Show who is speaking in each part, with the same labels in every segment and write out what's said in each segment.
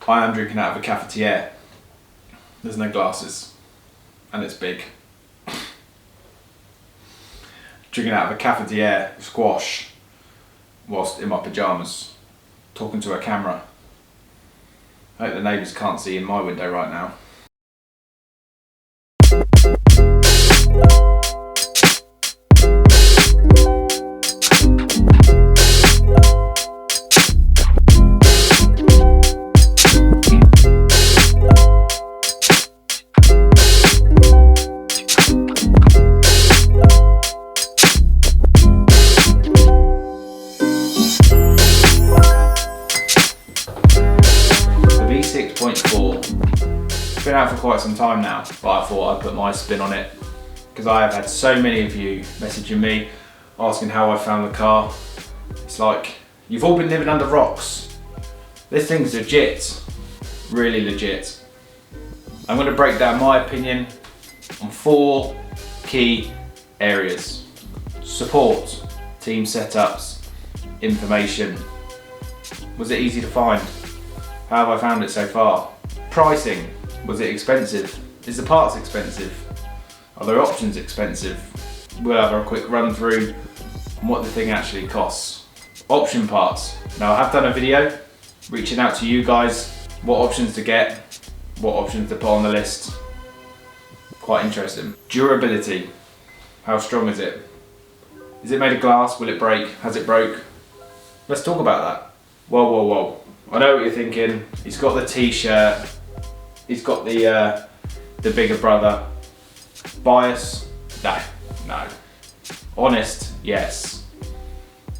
Speaker 1: I am drinking out of a cafetiere. There's no glasses, and it's big. Drinking out of a cafetiere squash whilst in my pyjamas, talking to a camera. I hope the neighbours can't see in my window right now. It's been out for quite some time now, but I thought I'd put my spin on it because I have had so many of you messaging me asking how I found the car. It's like you've all been living under rocks. This thing's legit, really legit. I'm going to break down my opinion on 4 key areas: support, team setups, information. Was it easy to find? How have I found it so far? Pricing. Was it expensive? Is the parts expensive? Are their options expensive? We'll have a quick run through on what the thing actually costs. Option parts. Now I have done a video reaching out to you guys, what options to get, what options to put on the list. Quite interesting. Durability. How strong is it? Is it made of glass? Will it break? Has it broke? Let's talk about that. Whoa, whoa, whoa. I know what you're thinking. He's got the t-shirt. He's got the bigger brother. Bias? No. Honest? Yes.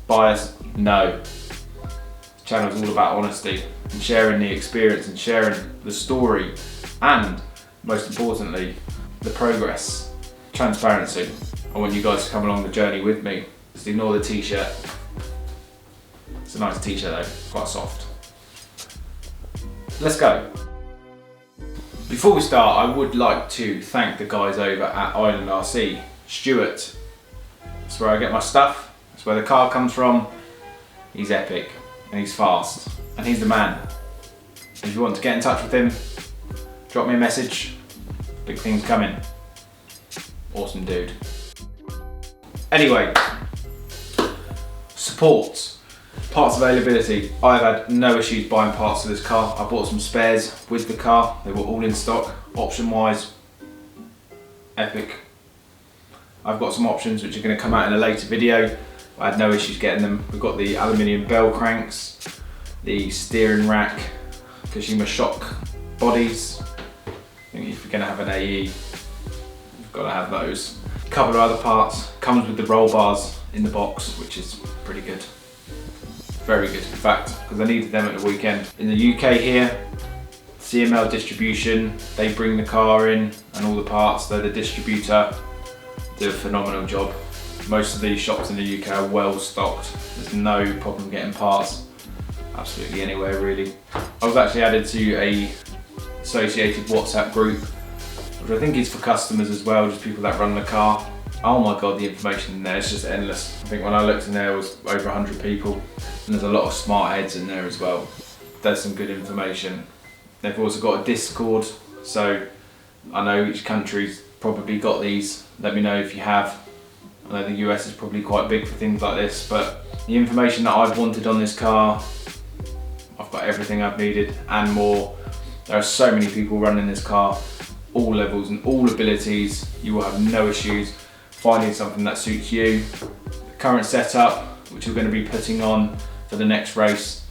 Speaker 1: Bias? No. This channel is all about honesty and sharing the experience and sharing the story and, most importantly, the progress. Transparency. I want you guys to come along the journey with me. Just ignore the t-shirt. It's a nice t-shirt though, quite soft. Let's go. Before we start, I would like to thank the guys over at Island RC. Stuart, that's where I get my stuff, that's where the car comes from. He's epic and he's fast and he's the man. If you want to get in touch with him, drop me a message. Big things coming. Awesome dude. Anyway, support. Parts availability. I've had no issues buying parts for this car. I bought some spares with the car. They were all in stock. Option wise, epic. I've got some options which are going to come out in a later video. I had no issues getting them. We've got the aluminium bell cranks, the steering rack, Kashima shock bodies. I think if you're going to have an AE, you've got to have those. A couple of other parts. Comes with the roll bars in the box, which is pretty good. Very good, in fact, because I needed them at the weekend. In the UK here, CML distribution, they bring the car in and all the parts. They're the distributor, do a phenomenal job. Most of these shops in the UK are well stocked. There's no problem getting parts, absolutely anywhere really. I was actually added to a associated WhatsApp group, which I think is for customers as well, just people that run the car. Oh my god, the information in there is just endless. I think when I looked in there, it was over 100 people, and there's a lot of smart heads in there as well. There's some good information. They've also got a Discord, so I know each country's probably got these. Let me know if you have. I know the US is probably quite big for things like this, but the information that I've wanted on this car, I've got everything I've needed and more. There are so many people running this car, all levels and all abilities. You will have no issues finding something that suits you. The current setup, which we're going to be putting on for the next race,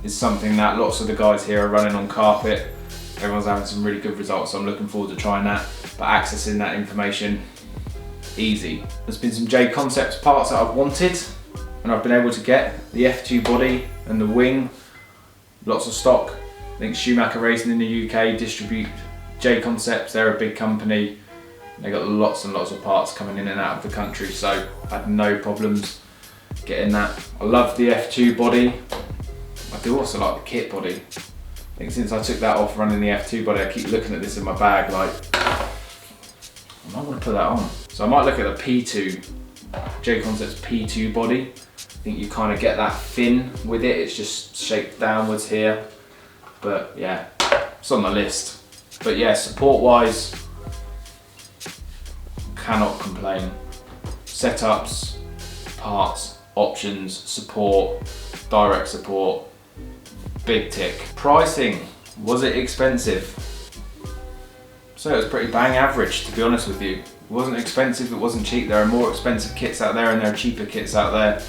Speaker 1: is something that lots of the guys here are running on carpet. Everyone's having some really good results, so I'm looking forward to trying that. But accessing that information, easy. There's been some J Concepts parts that I've wanted and I've been able to get. The F2 body and the wing, lots of stock. I think Schumacher Racing in the UK distribute J Concepts. They're a big company. They got lots and lots of parts coming in and out of the country, so I had no problems getting that. I love the F2 body. I do also like the kit body. I think since I took that off running the F2 body, I keep looking at this in my bag like, I might want to put that on. So I might look at the P2, J Concepts P2 body. I think you kind of get that fin with it. It's just shaped downwards here. but yeah, it's on the list. But yeah, support wise, cannot complain. Setups, parts, options, support, direct support, big tick. Pricing, was it expensive? So it was pretty bang average, to be honest with you. It wasn't expensive, it wasn't cheap. There are more expensive kits out there and there are cheaper kits out there.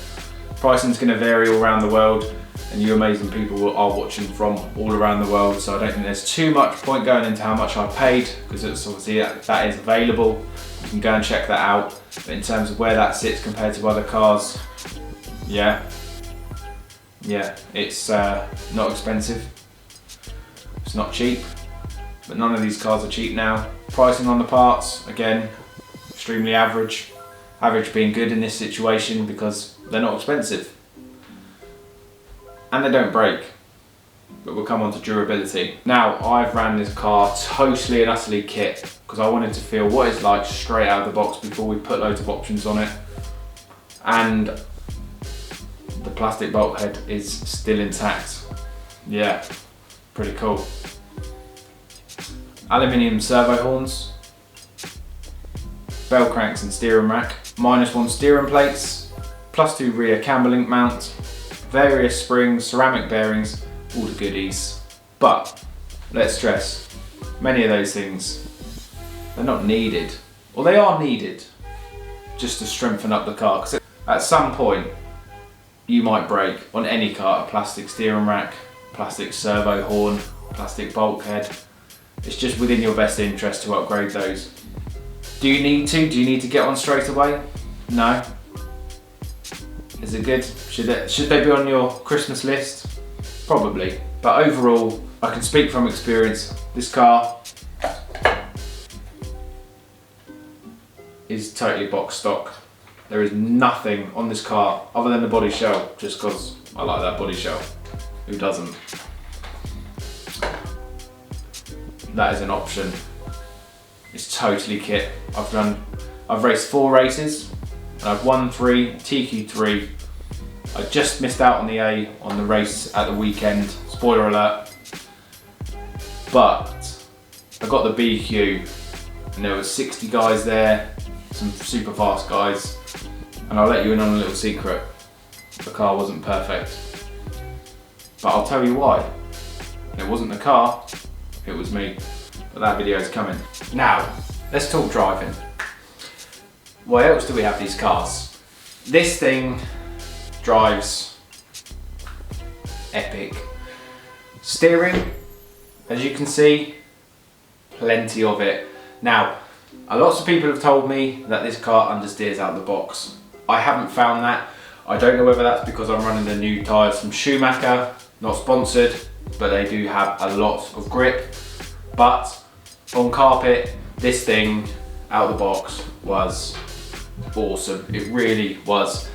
Speaker 1: Pricing's going to vary all around the world, and you amazing people are watching from all around the world, so I don't think there's too much point going into how much I paid, because it's obviously that is available. You can go and check that out. But in terms of where that sits compared to other cars, yeah, it's not expensive. It's not cheap, but none of these cars are cheap now. Pricing on the parts, again, extremely average. Average being good in this situation because they're not expensive. And they don't break. But we'll come on to durability. Now, I've ran this car totally and utterly kit because I wanted to feel what it's like straight out of the box before we put loads of options on it. And the plastic bulkhead is still intact. Yeah, pretty cool. Aluminium servo horns, bell cranks and steering rack, -1 steering plates, +2 rear camber link mount, various springs, ceramic bearings, all the goodies. But let's stress, many of those things, they're not needed, or they are needed just to strengthen up the car, because at some point you might break on any car, a plastic steering rack, plastic servo horn, plastic bulkhead. It's just within your best interest to upgrade those. Do you need to? Do you need to get on straight away? No. Is it good? Should they be on your Christmas list? Probably. But overall, I can speak from experience. This car is totally box stock. There is nothing on this car other than the body shell, just because I like that body shell. Who doesn't? That is an option. It's totally kit. I've raced 4 races and I've won 3, TQ3. I just missed out on the A on the race at the weekend, spoiler alert. But I got the BQ and there was 60 guys there, some super fast guys, and I'll let you in on a little secret. The car wasn't perfect. But I'll tell you why. It wasn't the car, it was me. But that video is coming. Now, let's talk driving. Why else do we have these cars? This thing drives epic. Steering, as you can see, plenty of it. Now, lots of people have told me that this car understeers out the box. I haven't found that. I don't know whether that's because I'm running the new tyres from Schumacher, not sponsored, but they do have a lot of grip. But on carpet, this thing out of the box was awesome. It really was.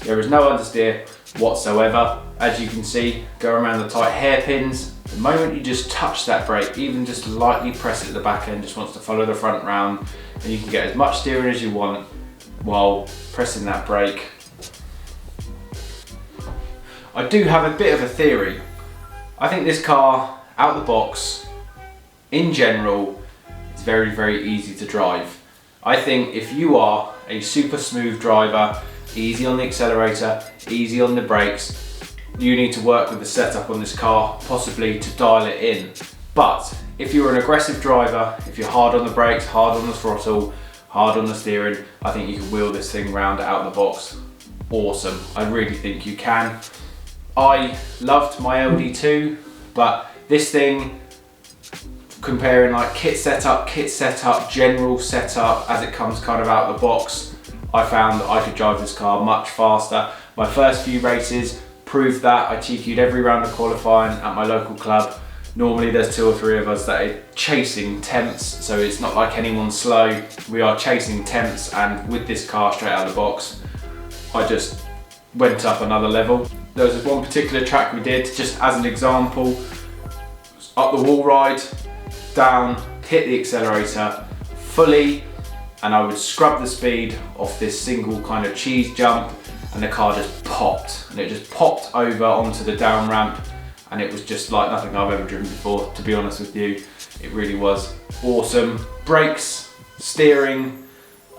Speaker 1: There is no understeer whatsoever. As you can see, go around the tight hairpins. The moment you just touch that brake, even just lightly press it at the back end, just wants to follow the front round, and you can get as much steering as you want while pressing that brake. I do have a bit of a theory. I think this car, out the box, in general, is very, very easy to drive. I think if you are a super smooth driver, easy on the accelerator, easy on the brakes, you need to work with the setup on this car, possibly to dial it in. But if you're an aggressive driver, if you're hard on the brakes, hard on the throttle, hard on the steering, I think you can wheel this thing round out of the box. Awesome, I really think you can. I loved my LD2, but this thing, comparing like kit setup, general setup as it comes kind of out of the box, I found that I could drive this car much faster. My first few races proved that. I TQ'd every round of qualifying at my local club. Normally there's 2 or 3 of us that are chasing temps, so it's not like anyone's slow. We are chasing temps, and with this car straight out of the box, I just went up another level. There was one particular track we did, just as an example, up the wall ride, down, hit the accelerator fully, and I would scrub the speed off this single kind of cheese jump, and the car just popped, and it just popped over onto the down ramp, and it was just like nothing I've ever driven before, to be honest with you. It really was awesome. Brakes, steering,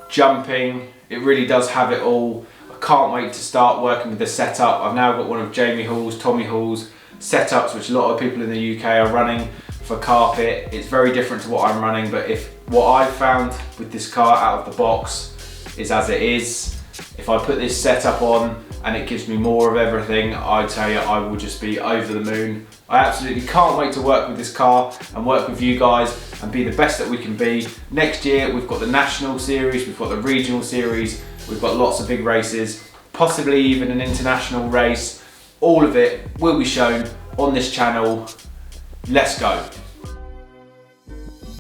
Speaker 1: jumping, it really does have it all. I can't wait to start working with the setup. I've now got one of Jamie Hall's, Tommy Hall's setups, which a lot of people in the UK are running for carpet. It's very different to what I'm running, but if what I've found with this car out of the box is as it is, if I put this setup on and it gives me more of everything, I tell you, I will just be over the moon. I absolutely can't wait to work with this car and work with you guys and be the best that we can be. Next year, we've got the national series, we've got the regional series, we've got lots of big races, possibly even an international race. All of it will be shown on this channel. Let's go.